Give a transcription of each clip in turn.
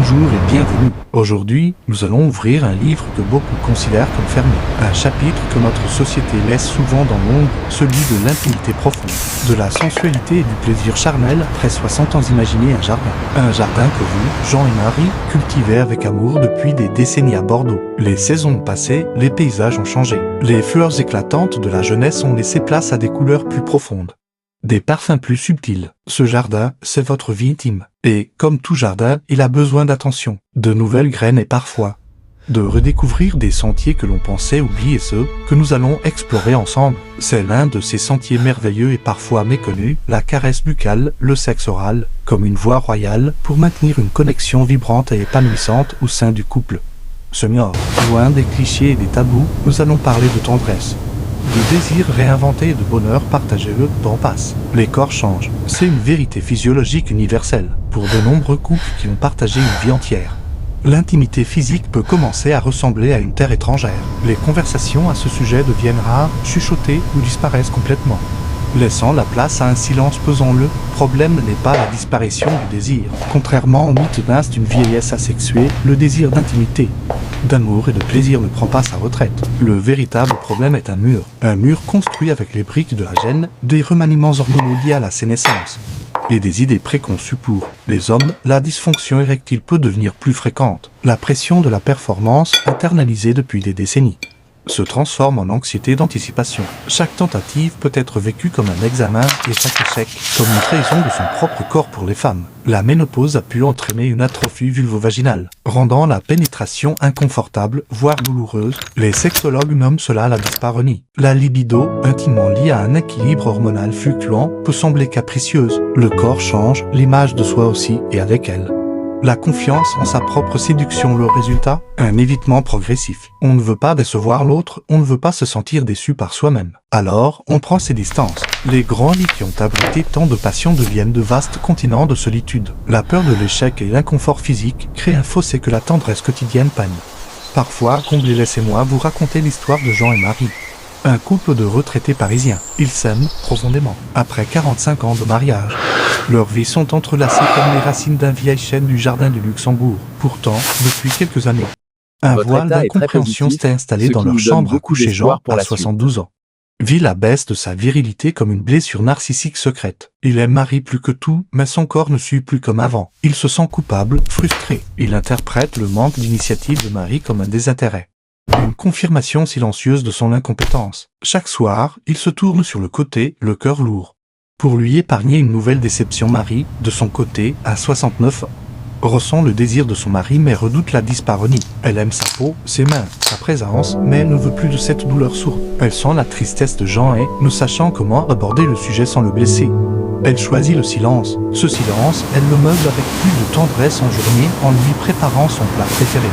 Bonjour et bienvenue. Aujourd'hui, nous allons ouvrir un livre que beaucoup considèrent comme fermé. Un chapitre que notre société laisse souvent dans l'ombre, celui de l'intimité profonde, de la sensualité et du plaisir charnel après 60 ans imaginer un jardin. Un jardin que vous, Jean et Marie, cultivez avec amour depuis des décennies à Bordeaux. Les saisons ont passé, les paysages ont changé. Les fleurs éclatantes de la jeunesse ont laissé place à des couleurs plus profondes. Des parfums plus subtils. Ce jardin, c'est votre vie intime. Et, comme tout jardin, il a besoin d'attention, de nouvelles graines et parfois de redécouvrir des sentiers que l'on pensait oublier, ceux que nous allons explorer ensemble. C'est l'un de ces sentiers merveilleux et parfois méconnus, la caresse buccale, le sexe oral, comme une voie royale pour maintenir une connexion vibrante et épanouissante au sein du couple. Senior, loin des clichés et des tabous, nous allons parler de tendresse, de désir réinventé et de bonheur partagé. Le temps passe. Les corps changent. C'est une vérité physiologique universelle pour de nombreux couples qui ont partagé une vie entière. L'intimité physique peut commencer à ressembler à une terre étrangère. Les conversations à ce sujet deviennent rares, chuchotées ou disparaissent complètement, laissant la place à un silence pesant. Le problème n'est pas la disparition du désir. Contrairement au mythe mince d'une vieillesse asexuée, le désir d'intimité, d'amour et de plaisir ne prend pas sa retraite. Le véritable problème est un mur construit avec les briques de la gêne, des remaniements hormonaux liés à la sénescence, et des idées préconçues pour les hommes. La dysfonction érectile peut devenir plus fréquente. La pression de la performance, internalisée depuis des décennies, se transforme en anxiété d'anticipation. Chaque tentative peut être vécue comme un examen et chaque échec comme une trahison de son propre corps pour les femmes. La ménopause a pu entraîner une atrophie vulvovaginale, rendant la pénétration inconfortable, voire douloureuse. Les sexologues nomment cela la dyspareunie. La libido, intimement liée à un équilibre hormonal fluctuant, peut sembler capricieuse. Le corps change, l'image de soi aussi, et avec elle la confiance en sa propre séduction. Le résultat, un évitement progressif. On ne veut pas décevoir l'autre, on ne veut pas se sentir déçu par soi-même. Alors, on prend ses distances. Les grands lits qui ont abrité tant de passions deviennent de vastes continents de solitude. La peur de l'échec et l'inconfort physique créent un fossé que la tendresse quotidienne panne. Parfois, comblez, laissez-moi vous raconter l'histoire de Jean et Marie. Un couple de retraités parisiens. Ils s'aiment profondément. Après 45 ans de mariage, leurs vies sont entrelacées comme les racines d'un vieil chêne du jardin du Luxembourg. Pourtant, depuis quelques années, un voile d'incompréhension s'est installé dans leur chambre à coucher. Jean, à 72 ans, vit la baisse de sa virilité comme une blessure narcissique secrète. Il aime Marie plus que tout, mais son corps ne suit plus comme avant. Il se sent coupable, frustré. Il interprète le manque d'initiative de Marie comme un désintérêt, une confirmation silencieuse de son incompétence. Chaque soir, il se tourne sur le côté, le cœur lourd, pour lui épargner une nouvelle déception. Marie, de son côté, à 69 ans, ressent le désir de son mari mais redoute la dyspareunie. Elle aime sa peau, ses mains, sa présence, mais elle ne veut plus de cette douleur sourde. Elle sent la tristesse de Jean et, ne sachant comment aborder le sujet sans le blesser, elle choisit le silence. Ce silence, elle le meuble avec plus de tendresse en journée en lui préparant son plat préféré,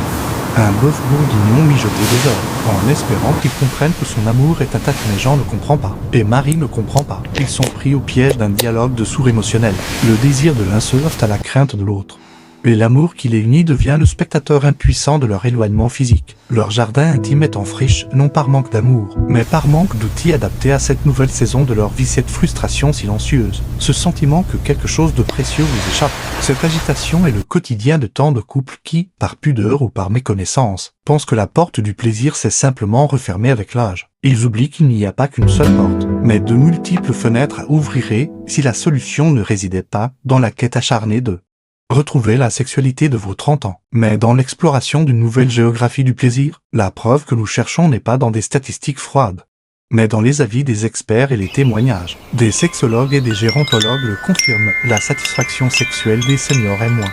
un bœuf bourguignon mijoté des heures, en espérant qu'il comprenne que son amour est intact. Mais Jean ne comprend pas, et Marie ne comprend pas. Ils sont pris au piège d'un dialogue de sourds émotionnels. Le désir de l'un se heurte à la crainte de l'autre, et l'amour qui les unit devient le spectateur impuissant de leur éloignement physique. Leur jardin intime est en friche, non par manque d'amour, mais par manque d'outils adaptés à cette nouvelle saison de leur vie. Cette frustration silencieuse, ce sentiment que quelque chose de précieux vous échappe, cette agitation est le quotidien de tant de couples qui, par pudeur ou par méconnaissance, pensent que la porte du plaisir s'est simplement refermée avec l'âge. Ils oublient qu'il n'y a pas qu'une seule porte, mais de multiples fenêtres à ouvrir, si la solution ne résidait pas dans la quête acharnée de retrouver la sexualité de vos 30 ans, mais dans l'exploration d'une nouvelle géographie du plaisir. La preuve que nous cherchons n'est pas dans des statistiques froides, mais dans les avis des experts et les témoignages des sexologues et des gérontologues le confirment. La satisfaction sexuelle des seniors est moins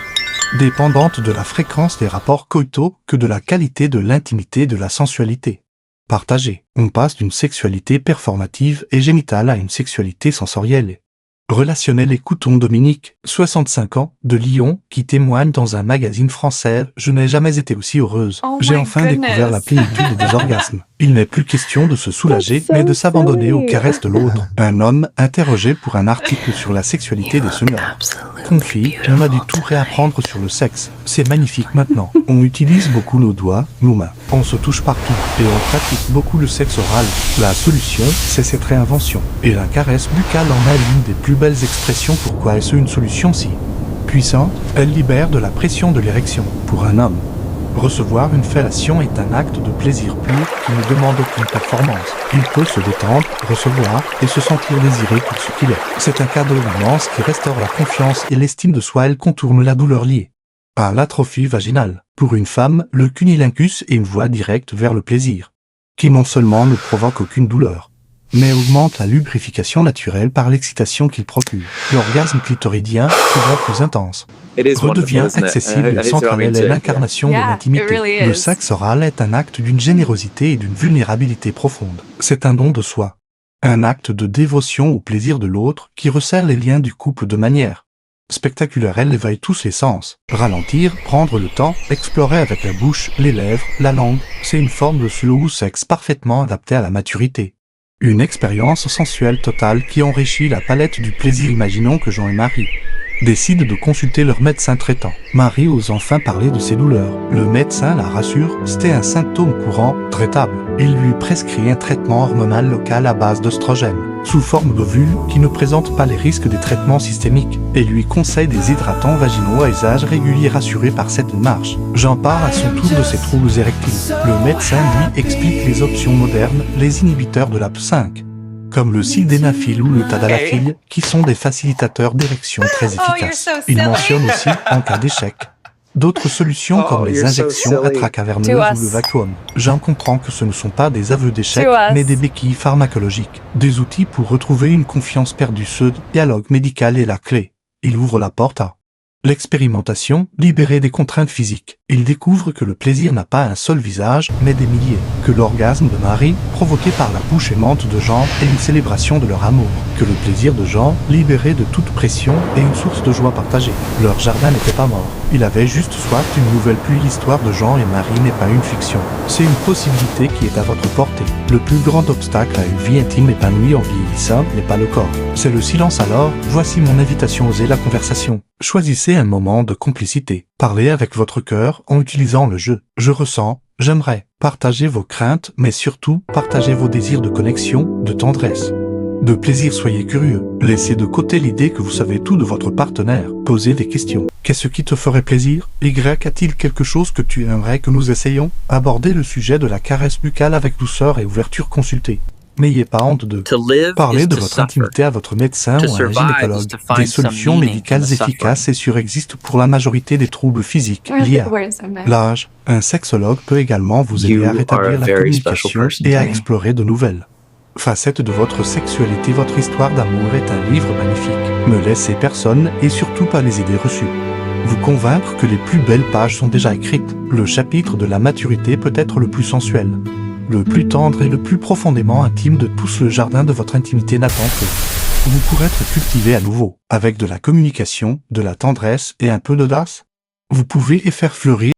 dépendante de la fréquence des rapports coïtaux que de la qualité de l'intimité et de la sensualité partagée. On passe d'une sexualité performative et génitale à une sexualité sensorielle et relationnel. Écoutons Dominique, 65 ans, de Lyon, qui témoigne dans un magazine français. Je n'ai jamais été aussi heureuse. J'ai enfin découvert la plénitude des orgasmes. Il n'est plus question de se soulager, mais de s'abandonner aux caresses de l'autre. Un homme interrogé pour un article sur la sexualité des seniors confie, on a dû tout réapprendre sur le sexe. C'est magnifique maintenant. On utilise beaucoup nos doigts, nos mains. On se touche partout et on pratique beaucoup le sexe oral. La solution, c'est cette réinvention. Et la caresse buccale en est l'une des plus belles expressions. Pourquoi est-ce une solution si Puissante, elle libère de la pression de l'érection. Pour un homme, recevoir une fellation est un acte de plaisir pur qui ne demande aucune performance. Il peut se détendre, recevoir et se sentir désiré pour ce qu'il est. C'est un cadeau immense qui restaure la confiance et l'estime de soi. Elle contourne la douleur liée à l'atrophie vaginale. Pour une femme, le cunnilingus est une voie directe vers le plaisir, qui non seulement ne provoque aucune douleur, mais augmente la lubrification naturelle par l'excitation qu'il procure. L'orgasme clitoridien, souvent plus intense, redevient accessible sans elle est l'incarnation de l'intimité. Le sexe oral est un acte d'une générosité et d'une vulnérabilité profonde. C'est un don de soi, un acte de dévotion au plaisir de l'autre qui resserre les liens du couple de manière spectaculaire. Elle éveille tous les sens. Ralentir, prendre le temps, explorer avec la bouche, les lèvres, la langue, c'est une forme de slow sex parfaitement adaptée à la maturité. Une expérience sensuelle totale qui enrichit la palette du plaisir. Imaginons que Jean et Marie décident de consulter leur médecin traitant. Marie ose enfin parler de ses douleurs. Le médecin la rassure, c'était un symptôme courant, traitable. Il lui prescrit un traitement hormonal local à base d'oestrogène, sous forme d'ovules qui ne présentent pas les risques des traitements systémiques, et lui conseille des hydratants vaginaux à usage régulier. Rassuré par cette démarche, Jean part à son tour de ses troubles érectiles. Le médecin lui explique les options modernes, les inhibiteurs de l'AP5, comme le sildenafil ou le tadalafil, qui sont des facilitateurs d'érection très efficaces. Il mentionne aussi, en cas d'échec, d'autres solutions comme les injections intracaverneuses ou le vacuum. Jean comprend que ce ne sont pas des aveux d'échec, mais des béquilles pharmacologiques, des outils pour retrouver une confiance perdue. Ce dialogue médical est la clé. Il ouvre la porte à l'expérimentation, libérée des contraintes physiques. Il découvre que le plaisir n'a pas un seul visage, mais des milliers. Que l'orgasme de Marie, provoqué par la bouche aimante de Jean, est une célébration de leur amour. Que le plaisir de Jean, libéré de toute pression, est une source de joie partagée. Leur jardin n'était pas mort. Il avait juste soif d'une nouvelle pluie. L'histoire de Jean et Marie n'est pas une fiction. C'est une possibilité qui est à votre portée. Le plus grand obstacle à une vie intime épanouie en vieillissant n'est pas le corps. C'est le silence. Alors, voici mon invitation. Osez la conversation. Choisissez un moment de complicité. Parlez avec votre cœur en utilisant le je. Je ressens, j'aimerais. Partagez vos craintes, mais surtout, partagez vos désirs de connexion, de tendresse, de plaisir. Soyez curieux. Laissez de côté l'idée que vous savez tout de votre partenaire. Posez des questions. Qu'est-ce qui te ferait plaisir? A-t-il quelque chose que tu aimerais que nous essayions? Abordez le sujet de la caresse buccale avec douceur et ouverture. Consultez. N'ayez pas honte de parler de votre intimité à votre médecin ou à un gynécologue. Des solutions médicales efficaces et sûres existent pour la majorité des troubles physiques liés à l'âge. Un sexologue peut également vous aider à rétablir la communication et à explorer de nouvelles facettes de votre sexualité. Votre histoire d'amour est un livre magnifique. Ne laissez personne et surtout pas les idées reçues vous convaincre que les plus belles pages sont déjà écrites. Le chapitre de la maturité peut être le plus sensuel, le plus tendre et le plus profondément intime de tous. Le jardin de votre intimité n'attend que vous pour être cultivé à nouveau. Avec de la communication, de la tendresse et un peu d'audace, vous pouvez y faire fleurir